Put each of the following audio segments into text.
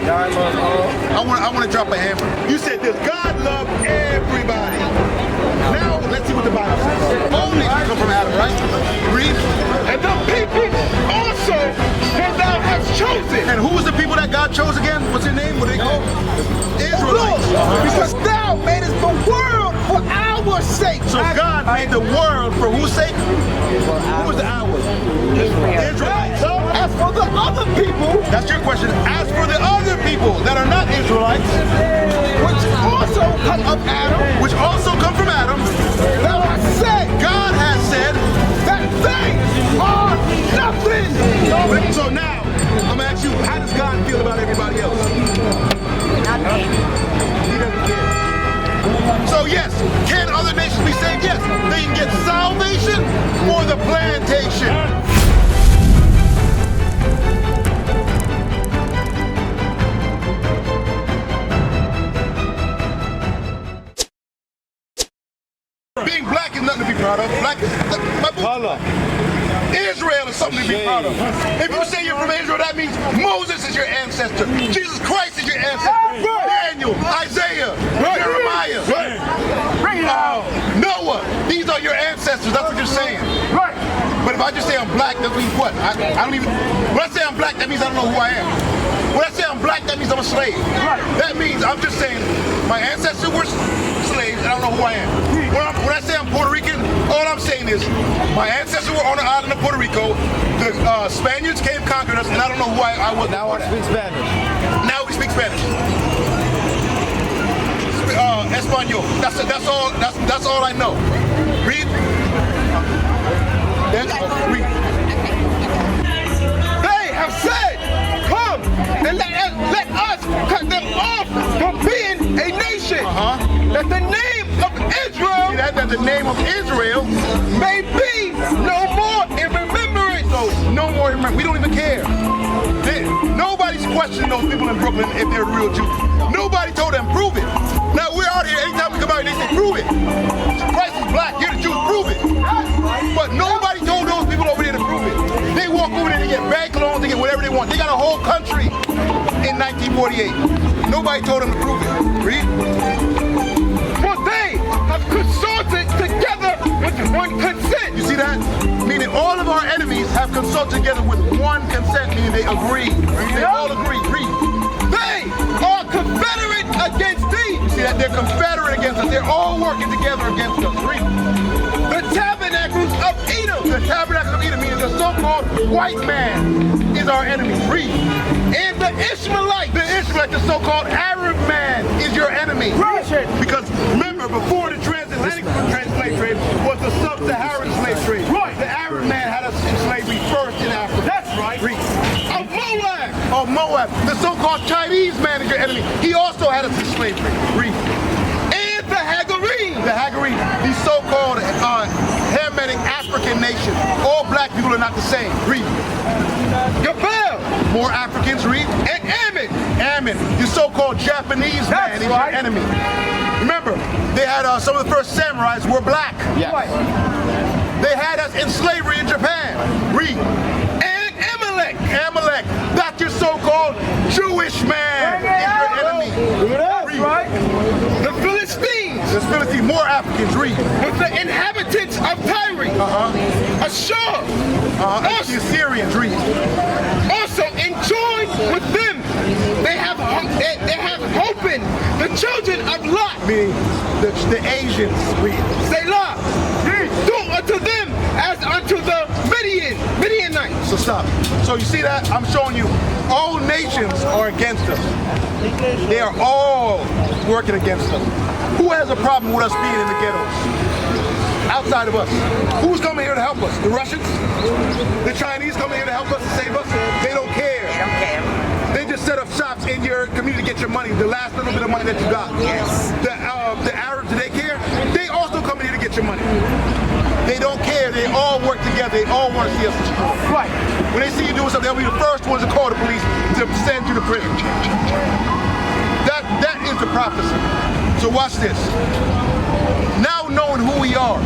I want to drop a hammer. You said this. God loved everybody. Now let's see what the Bible says. All nations come from Adam, right? Read. And the people also that thou hast chosen. And who was the people that God chose again? What's their name? What are they called? Israelites. Because thou madest the world for our sake. So God made the world for whose sake? Who was the our? Israelites. As for the other people, that's your question. As for the other people that are not Israelites, which also come of Adam, which also come from Adam, thou hast said, God has said that they are nothing. So now, I'm gonna ask you, how does God feel about everybody else? Nothing. He doesn't care. So yes, can other nations be saved? Yes. They can get salvation or the plantation. Being black is nothing to be proud of. Black is my color. Israel is something to be proud of. If you say you're from Israel, that means Moses is your ancestor. Jesus Christ is your ancestor. Daniel, Isaiah, Jeremiah, Noah. These are your ancestors. That's what you're saying. But if I just say I'm black, that means what? I don't even. When I say I'm black, that means I don't know who I am. When I say I'm black, that means I'm a slave. That means I'm just saying my ancestors were slaves and I don't know who I am. When I say I'm Puerto Rican, all I'm saying is my ancestors were on the island of Puerto Rico. The Spaniards came, conquered us, and I don't know who I was. Now I speak Spanish. Now we speak Spanish. Espanol. That's all I know. Read. Read. They have said, come and let us cut them off from being a nation. That the name of Israel, that the name of Israel may be no more in remembrance. So no more in remembrance. We don't even care. Nobody's questioning those people in Brooklyn if they're real Jews. Nobody told them prove it. Now we're out here. Anytime we come out here, they say prove it. Christ is black. You're the Jews. Prove it. But nobody told those people over there to prove it. They walk over there to get bank loans, to get whatever they want. They got a whole country in 1948. Nobody told them to prove it. Read. For they have consulted together with one consent. You see that? Meaning all of our enemies have consulted together with one consent, meaning they agree. They all agree. Read. They are confederate against thee. You see that? They're confederate against us. They're all working together against us. Read. The tabernacles of Edom. The tabernacles of Edom, meaning the so-called white man is our enemy. Read. And the Ishmaelite. The Israelite, the so-called Arab man, is your enemy. Right. Because remember, before the transatlantic slave trade was the sub-Saharan slave trade. Right. The Arab man had us in slavery first in Africa. That's right. Read. Of Moab. Of Moab. The so-called Chinese man is your enemy. He also had us in slavery. Read. And the Hagarene. The Hagarene, these so-called Hamitic African nation. All black people are not the same. Read. Gabel. More Africans. Read. And Ammon. Ammon, the so-called Japanese man, is your enemy. Remember, they had some of the first samurais were black. Yes. They had us in slavery in Japan. Read. And Amalek. Amalek, that's your so-called Jewish man, is your enemy. That's right. The Philistines. The Philistines, more Africans. Read. With the inhabitants of Tyre. Ashur. The Assyrians. Read. Also enjoined with them. They have opened the children of Lot. Meaning the Asians. Read. Selah. Do unto them as unto the Midianites. So stop. So you see that? I'm showing you all nations are against us. They are all working against us. Who has a problem with us being in the ghettos? Outside of us. Who's coming here to help us? The Russians? The Chinese coming here to help us to save us? They don't care. They don't care. They just set up shops in your community to get your money, the last little bit of money that you got. Yes. The Arabs, do they care? They also come here to get your money. They don't care. They all work together. They all want to see us destroyed. Right. When they see you doing something, they'll be the first ones to call the police to send you to prison. That is the prophecy. So watch this. Now knowing who we are,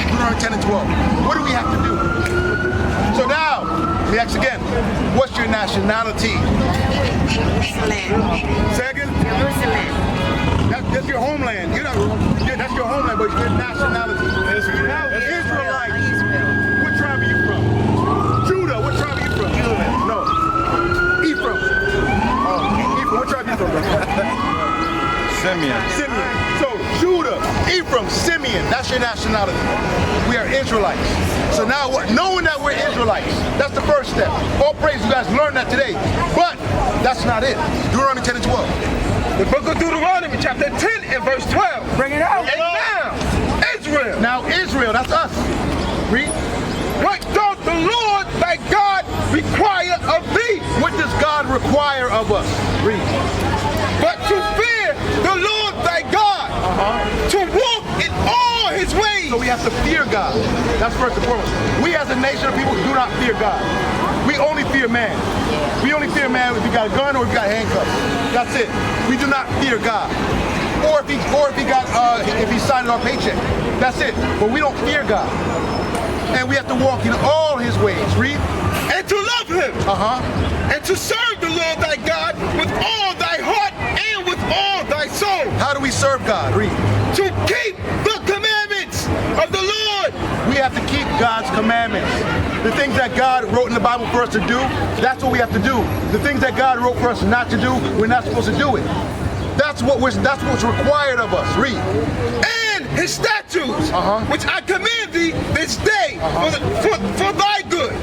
Deuteronomy 10 and 12, what do we have to do? So now, me ask again. What's your nationality? Jerusalem. Say again? Jerusalem. That's your homeland. You're not, yeah, that's your homeland, but your nationality. Israelite. What tribe are you from? Judah. What tribe are you from? No. Ephraim. Ephraim. What tribe are you from? Simeon. So Judah, Ephraim, Simeon, that's your nationality. We are Israelites. So now knowing that we're Israelites, that's the first step. All praise, you guys learned that today. But that's not it. Deuteronomy 10 and 12. The book of Deuteronomy, chapter 10 and verse 12. Bring it out. And now, Israel. Now Israel, that's us. Read. What doth the Lord thy God require of thee? What does God require of us? Read. But to fear the Lord thy God, to walk in all his ways. So we have to fear God. That's first and foremost. We as a nation of people do not fear God. We only fear man. We only fear man if you got a gun or if you got handcuffs. That's it. We do not fear God. Or if he signed our paycheck. That's it. But we don't fear God. And we have to walk in all his ways. Read. And to love him. And to serve the Lord thy God with all thy heart and with all thy soul. How do we serve God? Read. To keep the commandments of the Lord. We have to keep God's commandments. The things that God wrote in the Bible for us to do, that's what we have to do. The things that God wrote for us not to do, we're not supposed to do it. That's what's required of us. Read. And his statutes, which I command thee this day for thy good.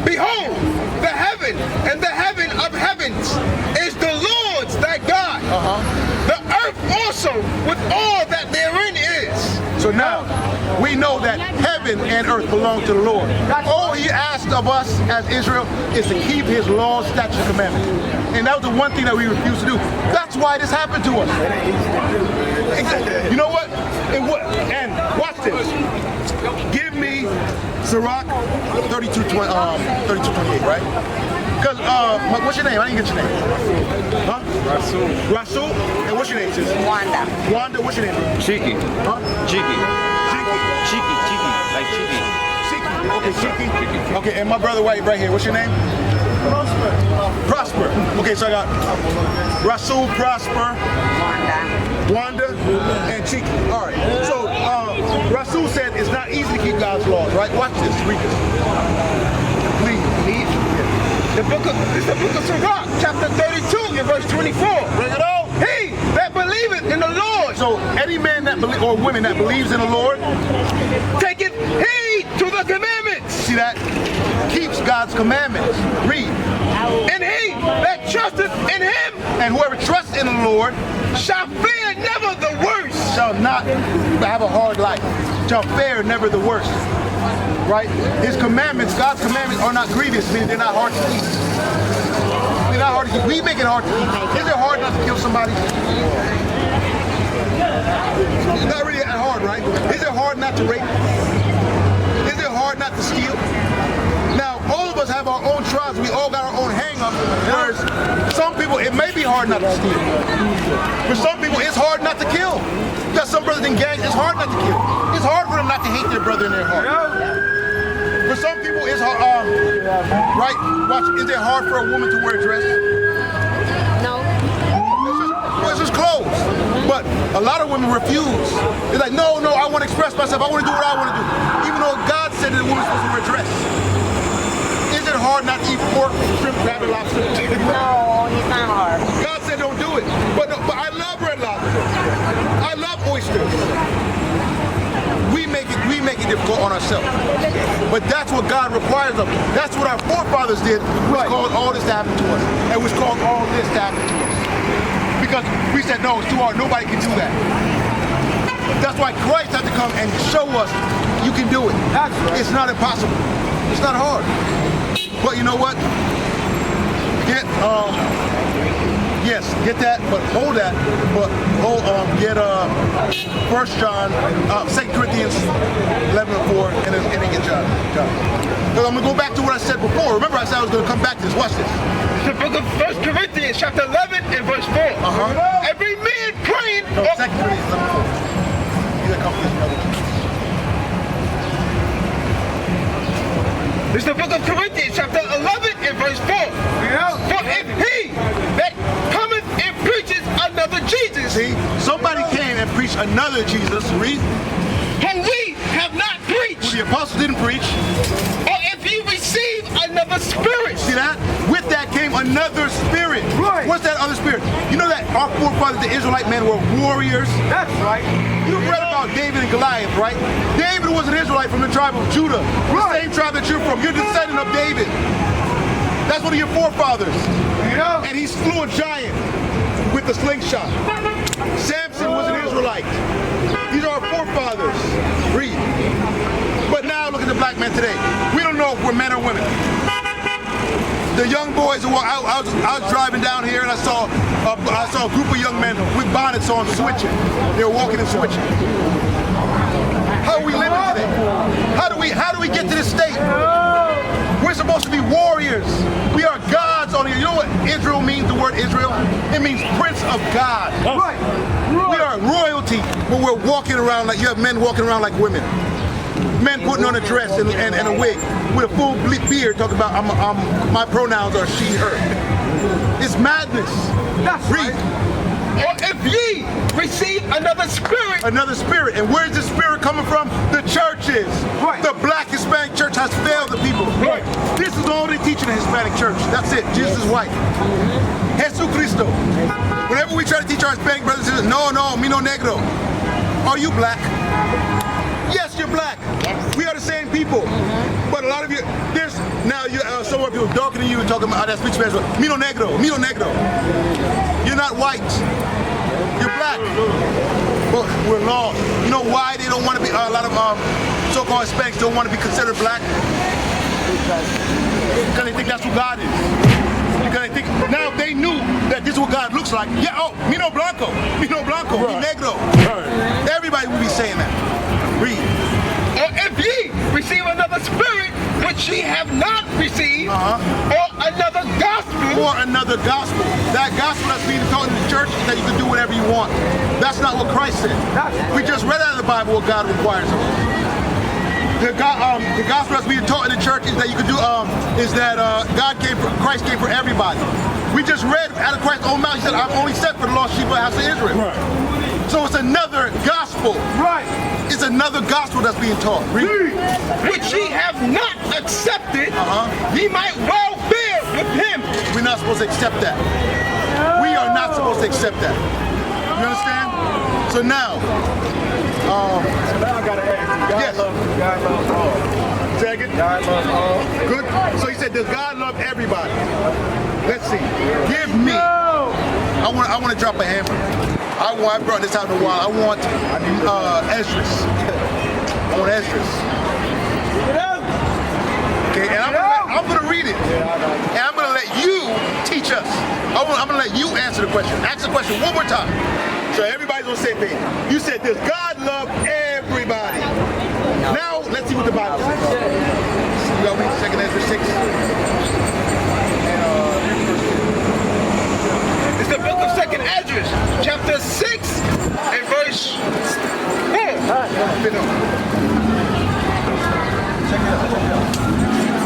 Behold, the heaven and the heaven of heavens is the Lord's thy God. The earth also with all that therein is. So now we know that heaven and earth belong to the Lord. All he asked of us as Israel is to keep his laws, statutes, and commandments. And that was the one thing that we refused to do. That's why this happened to us. You know what? And watch this. Give me Sirach 32:28, right? Because, what's your name? I didn't get your name. Huh? Rasul. And what's your name, sis? Wanda. Wanda, what's your name? Cheeky. Huh? Cheeky. Cheeky. Cheeky. Cheeky. Like cheeky. Cheeky. Okay, Cheeky. Okay, and my brother right here, what's your name? Prosper. Prosper. Okay, so I got Rasul, Prosper, Wanda, and Cheeky. All right. So Rasul said it's not easy to keep God's laws, right? Watch this. Read this. Please. It's the book of Sirach, chapter 32, and verse 24. Bring it on. He that believeth in the Lord. So any man that or women that believes in the Lord, taketh heed to the commandments. See that? Keeps God's commandments. Read. And he that trusteth in him, and whoever trusts in the Lord, shall fear never the worst. Shall not have a hard life. Shall fare never the worst. Right? His commandments, God's commandments are not grievous, meaning they're not hard to keep. They're not hard to keep. We make it hard to keep. Is it hard not to kill somebody? It's not really that hard, right? Is it hard not to rape? Is it hard not to steal? Now, all of us have our own trials. We all got our own hang-ups. Whereas some people, it may be hard not to steal. For some people, it's hard not to kill. You got some brothers in gangs, it's hard not to kill. It's hard for them not to hate their brother in their heart. For some people, it's hard, right? Watch, is it hard for a woman to wear a dress? No. It's just clothes. But a lot of women refuse. They're like, no, I want to express myself. I want to do what I want to do. Even though God said that a woman's supposed to wear a dress. Is it hard not to eat pork, shrimp, crab, and lobster? No, it's not hard. God said don't do it. But I love red lobster. I love oysters. We make it difficult on ourselves. But that's what God requires of us. That's what our forefathers did, which caused all this to happen to us. And which caused all this to happen to us. Because we said, no, it's too hard. Nobody can do that. That's why Christ had to come and show us you can do it. It's not impossible. It's not hard. But you know what? Get that, but hold that, but get 1 John, 2 Corinthians 11:4, and then get John. Because I'm going to go back to what I said before. Remember I said I was going to come back to this. Watch this. The book of 1 Corinthians, chapter 11 and verse 4. Every man praying. No, 2 Corinthians 11:4. Either come to this another. It's the book of Corinthians, chapter 11 and verse 4. For if he that cometh and preaches another Jesus, See, somebody came and preached another Jesus, read, whom we have not who preached, the apostles didn't preach. or if you receive another spirit, See that? With that came another spirit. Right. What's that other spirit? You know that our forefathers, the Israelite men, were warriors? that's right. You read about David and Goliath, right? David was an Israelite from the tribe of Judah. The Right. same tribe that you're from. You're descendant of David. That's one of your forefathers. And he slew a giant with a slingshot. Samson was an Israelite. These are our forefathers. Read. But now look at the black man today. We don't know if we're men or women. The young boys, I was driving down here and I saw a group of young men with bonnets on switching. They were walking and switching. How are we living today? How do we get to this state? We're supposed to be warriors. We are gods on here. You know what Israel means, the word Israel? It means Prince of God. Right. We are royalty, but we're walking around like, you have men walking around like women. Men putting on a dress and a wig with a full beard talking about my pronouns are she, her. It's madness. That's Read. Or if ye receive another spirit, Another spirit. And where's this spirit coming from? The churches. Right. The black Hispanic church has failed the people. Right. This is the only teaching in the Hispanic church. That's it. Jesus is white. Jesucristo. Whenever we try to teach our Hispanic brothers, and sisters, no, me no negro. Are you black? Yes, you're black. Yes. We are the same people. But a lot of you, there's now some of you darker than you talking about that speak Spanish. Me no negro. You're not white. You're black. But we're lost. You know why they don't want to be? A lot of so-called Hispanics don't want to be considered black because they think that's who God is. Because they think now they knew that this is what God looks like. Yeah. Oh, me no blanco, me negro. Everybody will be saying that. Read. or if ye receive another spirit which ye have not received, or another gospel, Or another gospel. That gospel that's being taught in the church is that you can do whatever you want. That's not what Christ said. We just read out of the Bible what God requires of us. The gospel that's being taught in the church is that you can do Christ came for everybody. We just read out of Christ's own mouth. He said, "I'm only sent for the lost sheep of the house of Israel." Right. So it's another gospel. right, It's another gospel that's being taught. Read. which ye have not accepted, ye might well bear with him. We're not supposed to accept that. We are not supposed to accept that. You understand? So now, Now I gotta ask you, Yes. God loves all. say again. God loves all. Good. So he said, does God love everybody? Let's see. Give me. I want to drop a hammer. I brought this out in a while. I want Esdras. I want Esdras. Okay, and I'm gonna read it. And I'm gonna let you teach us. I'm gonna let you answer the question. Ask the question one more time. So everybody's on the same page. You said, does God love everybody? Now let's see what the Bible says. You got me 2nd Ezra 6. It's the book of 2nd Ezra, chapter 6 and verse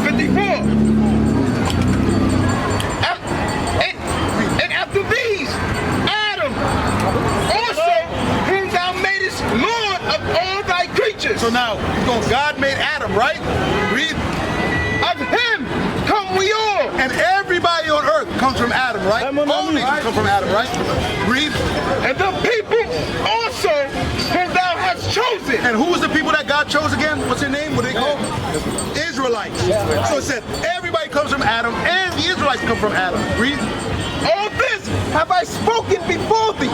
54. And after these, Adam also, whom thou madest Lord of all thy creatures. So now, God made Adam, right? Read. Of him come we all. And everybody on earth comes from Adam, right? All nations come from Adam, right? Read. And the people also whom thou hast chosen. And who was the people that God chose again? What's their name? What are they called? Israelites. So it said everybody comes from Adam and the Israelites come from Adam. Read. All this have I spoken before thee,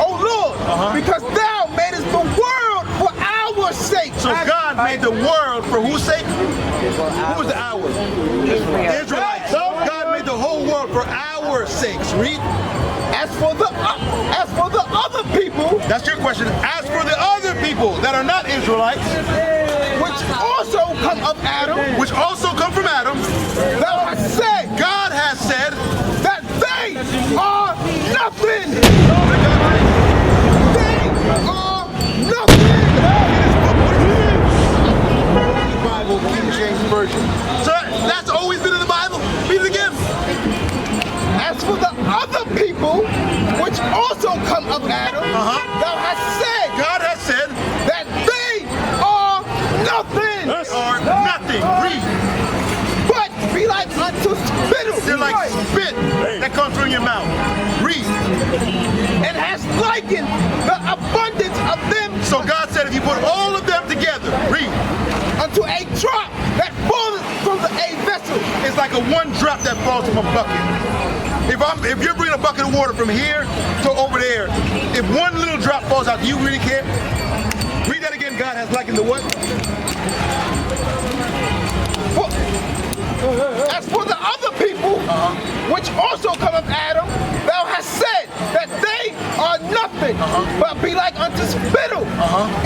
O Lord, because thou madest the world for our sake. So God made the world for whose sake? Who was the ours? Israelites. So God made the whole world for our sakes. Read. As for the other people, That's your question. As for the other people that are not Israelites, which also come of Adam, which also come from Adam, thou hast said God has said that they are nothing. They are nothing. Bible, King James Version. So also come of Adam, thou hast said, God has said that they are nothing. they are nothing. Read. But be like unto spittle. They're like spit that comes from your mouth. Read. And has likened the abundance of them So God said if you put all of them together, read. unto a drop that falleth from a vessel. It's like a one drop that falls from a bucket. If you're bringing a bucket of water from here to over there, if one little drop falls out, do you really care? Read that again. God has likened the what? As for the other people, which also come of Adam, thou hast said that they are nothing, but be like unto spittle,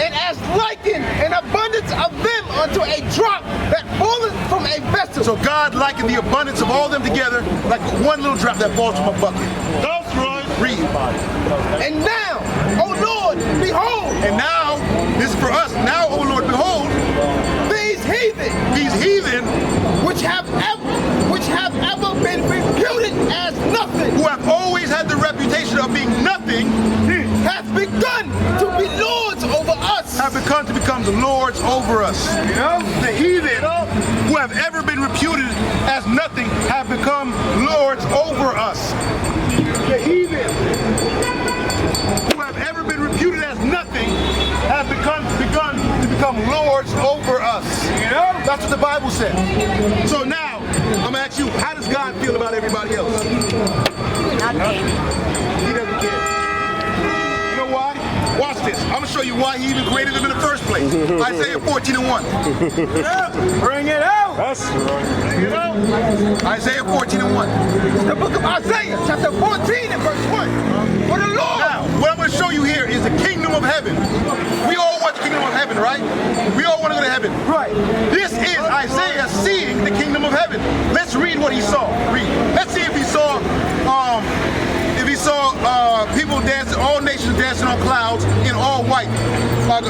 and as likened an abundance of them unto a drop that falleth from a vessel. So God likened the abundance of all them together like one little drop that falls from a bucket. That's right. Read. And now, O Lord, behold, And now, this is for us. Now, O Lord, behold, these heathen, which have ever been reputed as nothing, who have always had the reputation of being nothing, hath begun to be lords over us. have begun to become the lords over us. The heathen who have ever been reputed as nothing have become lords over us. The heathen who have ever been reputed as nothing have begun to become lords over us. That's what the Bible says. So now, I'm going to ask you, how does God feel about everybody else? Nothing. He doesn't care. You know why? Watch this. I'm going to show you why he even created them in the first place. Isaiah 14:1. Bring it out. That's right. Isaiah 14:1. The book of Isaiah, chapter 14 and verse 1. For the Lord. Now, what I'm going to show you here is the kingdom of heaven. We all want the kingdom of heaven, right? We all want to go to heaven. Right. This is Isaiah seeing the kingdom of heaven. Let's read what he saw. Read. Let's see if he saw people dancing, all nations dancing on clouds in all white,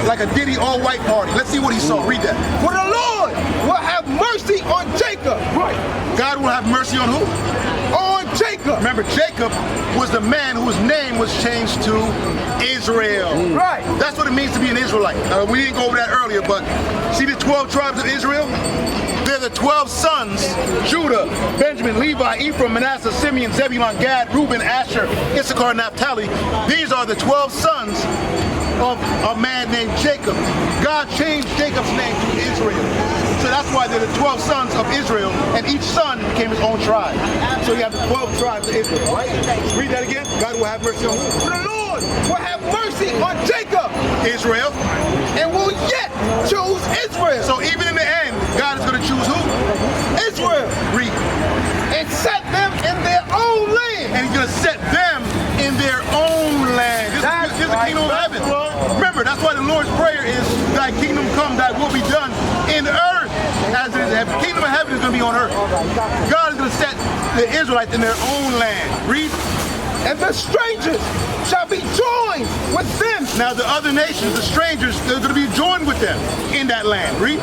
like a Diddy all white party. Let's see what he saw. Read that. For the Lord will have mercy on Jacob. Right. God will have mercy on who? On Jacob. Remember, Jacob was the man whose name was changed to Israel. Right. That's what it means to be an Israelite. We didn't go over that earlier, but see the 12 tribes of Israel? They're the 12 sons, Judah, Benjamin, Levi, Ephraim, Manasseh, Simeon, Zebulun, Gad, Reuben, Asher, Issachar, Naphtali. These are the 12 sons of a man named Jacob. God changed Jacob's name to Israel. So that's why they're the 12 sons of Israel, and each son became his own tribe. So you have the 12 tribes of Israel, right? Read that again. God will have mercy on who? For the Lord will have mercy on Jacob. Israel. And will yet choose Israel. So even in the end, God is going to choose who? Israel. Read. And set them in their own land. And he's going to set them in their own land. This is the kingdom of heaven. Remember, that's why the Lord's Prayer is, thy kingdom come, thy will be done in earth as it is in heaven. The kingdom of heaven is going to be on earth. God is going to set the Israelites in their own land. Read. And the strangers shall be joined with them. Now the other nations, the strangers, they're going to be joined with them in that land. Read.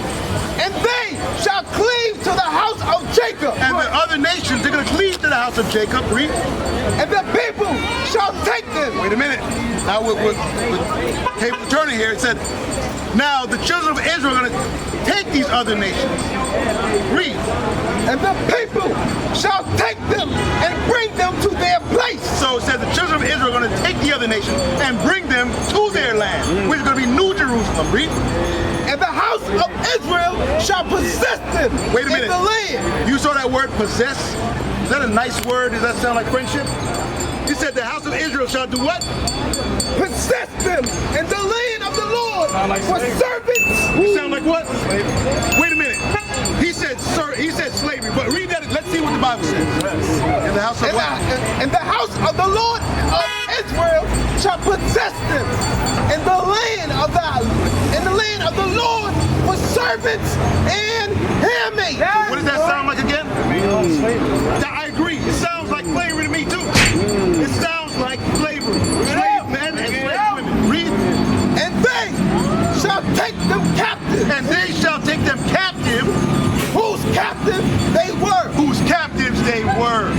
And they shall cleave to the house of Jacob. And the other nations, they're going to cleave to the house of Jacob. Read. And the people shall take them. Wait a minute. Now with paper turning here, it said, now the children of Israel are going to take these other nations. Read. And the people shall take them and bring them to their place. So it says the children of Israel are going to take the other nations and bring them to their land, which is going to be New Jerusalem. Read. And the house of Israel shall possess them. Wait a minute. In the land. You saw that word possess? Is that a nice word? Does that sound like friendship? He said the house of Israel shall do what? Possess them in the land of the Lord for servants. You sound like what? Wait a minute. He said slavery, but read that. Let's see what the Bible says. In the house of what? And the house of the Lord of Israel shall possess them in the land of the Lord for servants and handmaids. What does that sound like again? I agree. It sounds like slavery to me too. It sounds like slavery. Slave men and slave women. Read. And they shall take them captive. And they shall take them captive. Whose captive they were. Whose captives they were.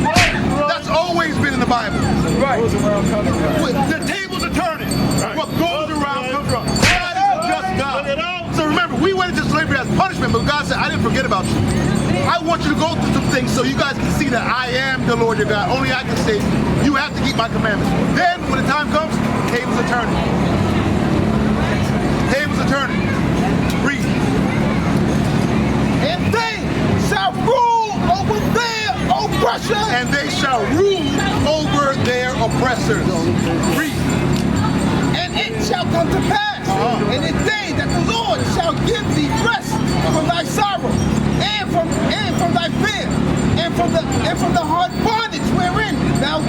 That's always been in the Bible. Right. The tables are turning. What goes around comes around. God is just God. So remember, we went into slavery as punishment, but God said, I didn't forget about you. I want you to go through some things so you guys can see that I am the Lord your God. Only I can save you. You have to keep my commandments. Then, when the time comes, tables are turning. Tables are turning. Read. And they shall rule over their oppressors. And they shall rule over their oppressors. Read. And it shall come to pass in the day that the Lord shall give thee rest from thy sorrow, and from thy fear, and from the hard bondage wherein thou.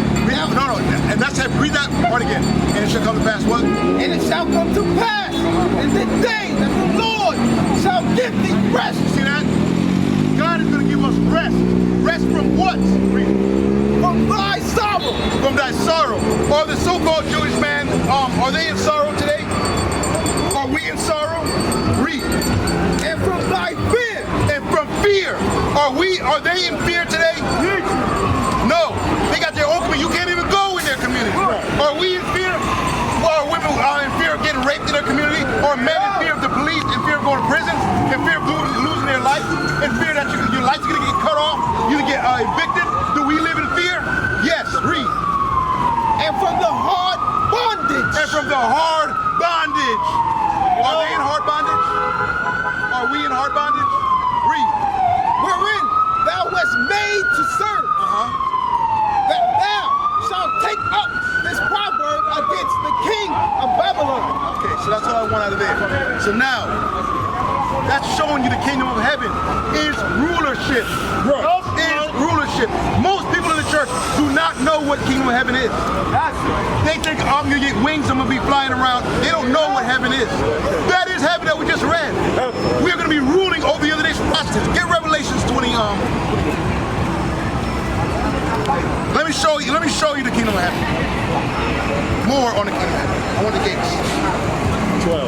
No, and that's it. Read that part again. And it shall come to pass what? And it shall come to pass in the day that the Lord shall give thee rest. You see that? God is going to give us rest. Rest from what? Read. From thy sorrow. From thy sorrow. Are the so-called Jewish man, are they in sorrow today? Are we in sorrow? Read. And from thy fear. And from fear. Are they in fear today? No. They got their own community. You can't even go in their community. Are we in fear? Are women in fear of getting raped in their community? Or men in fear of the police, in fear of going to prison, in fear of losing their life, in fear that your life's going to get cut off, you're going to get evicted? Do we live in fear? Yes. Read. And from the hard bondage. And from the hard bondage. Are they in hard bondage? Are we in hard bondage? Read. Wherein thou wast made to serve. That thou shalt take up this proverb against the king of Babylon. Okay, so that's all I want out of there. So now, that's showing you the kingdom of heaven is rulership. Is rulership. Most people in the church do not know what kingdom of heaven is. They think, I'm going to get wings, I'm going to be flying around. They don't know what heaven is. That is heaven that we just read. We are going to be ruling over the other nations. Watch this. Get Revelations 20. Let me show you the kingdom of heaven. More on the kingdom of heaven. I want the gates. 12.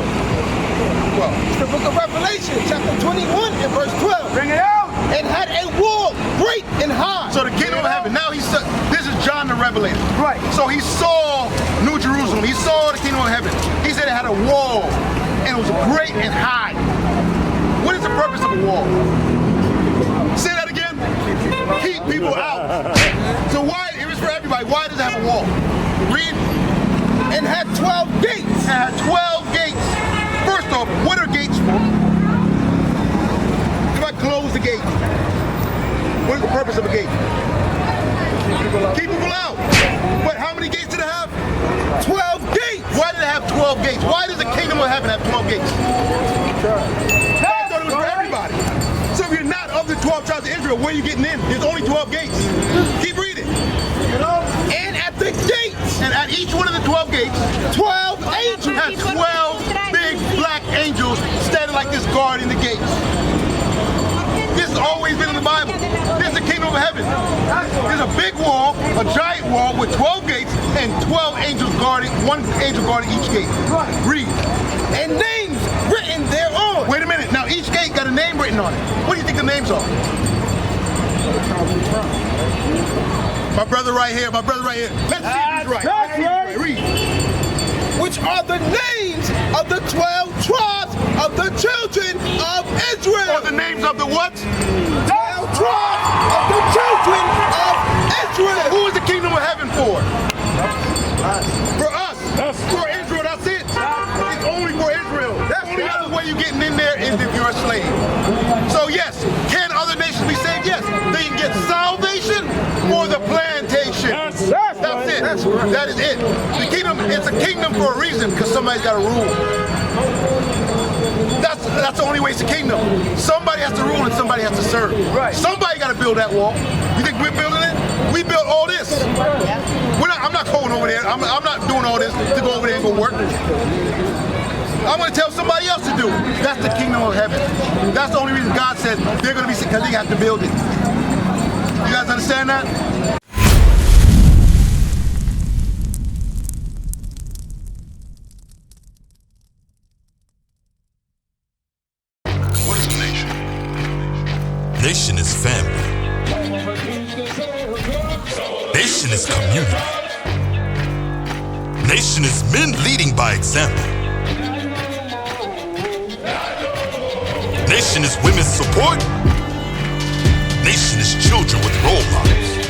It's the book of Revelation, chapter 21 and verse 12. Bring it out. And had a wall great and high. So the kingdom of heaven. Now this is John the Revelator. Right. So he saw New Jerusalem. He saw the kingdom of heaven. He said it had a wall and it was great and high. What is the purpose of a wall? Say that again. Keep people out. So why, it was for everybody, why does it have a wall? Read. And had 12 gates. And had 12 gates. First off, what are gates for? If I close the gate, what is the purpose of a gate? Keep people out. But how many gates did it have? 12 gates. Why did it have 12 gates? Why does the kingdom of heaven have 12 gates? I thought it was for everybody. So if you're not of the 12 tribes of Israel, where are you getting in? There's only 12 gates. Keep reading. And at the gates. And at each one of the 12 gates, 12 angels. had 12 big black angels standing like this guarding the gates. This has always been in the Bible. This is the kingdom of heaven. There's a big wall, a giant wall with 12 gates and 12 angels guarding, one angel guarding each gate. Read. And names written thereon. Wait a minute. Now each gate got a name written on it. What do you think the names are? My brother right here. My brother right here. Let's see if he's right. That's right. Read. Which are the names of the 12 tribes of the children of Israel. Or the names of the what? 12 tribes of the children of Israel. Who is the kingdom of heaven for? For us. For Israel. That's it. It's only for Israel. That's the only other way you're getting in there is if you're a slave. So yes, can other nations be saved? Yes. They can get salvation for the plantation. That's it. That is it. The kingdom, it's a kingdom for a reason, because somebody's got to rule. That's the only way it's a kingdom. Somebody has to rule and somebody has to serve. Right. Somebody got to build that wall. You think we're building it? We built all this. I'm not going over there. I'm not doing all this to go over there and go work. I'm going to tell somebody else to do it. That's the kingdom of heaven. That's the only reason God said they're going to be sick, because they have to build it. You guys understand that? What is a nation? Nation is family. Nation is community. Nation is men leading by example. Nation is women's support. Nation is children with role models.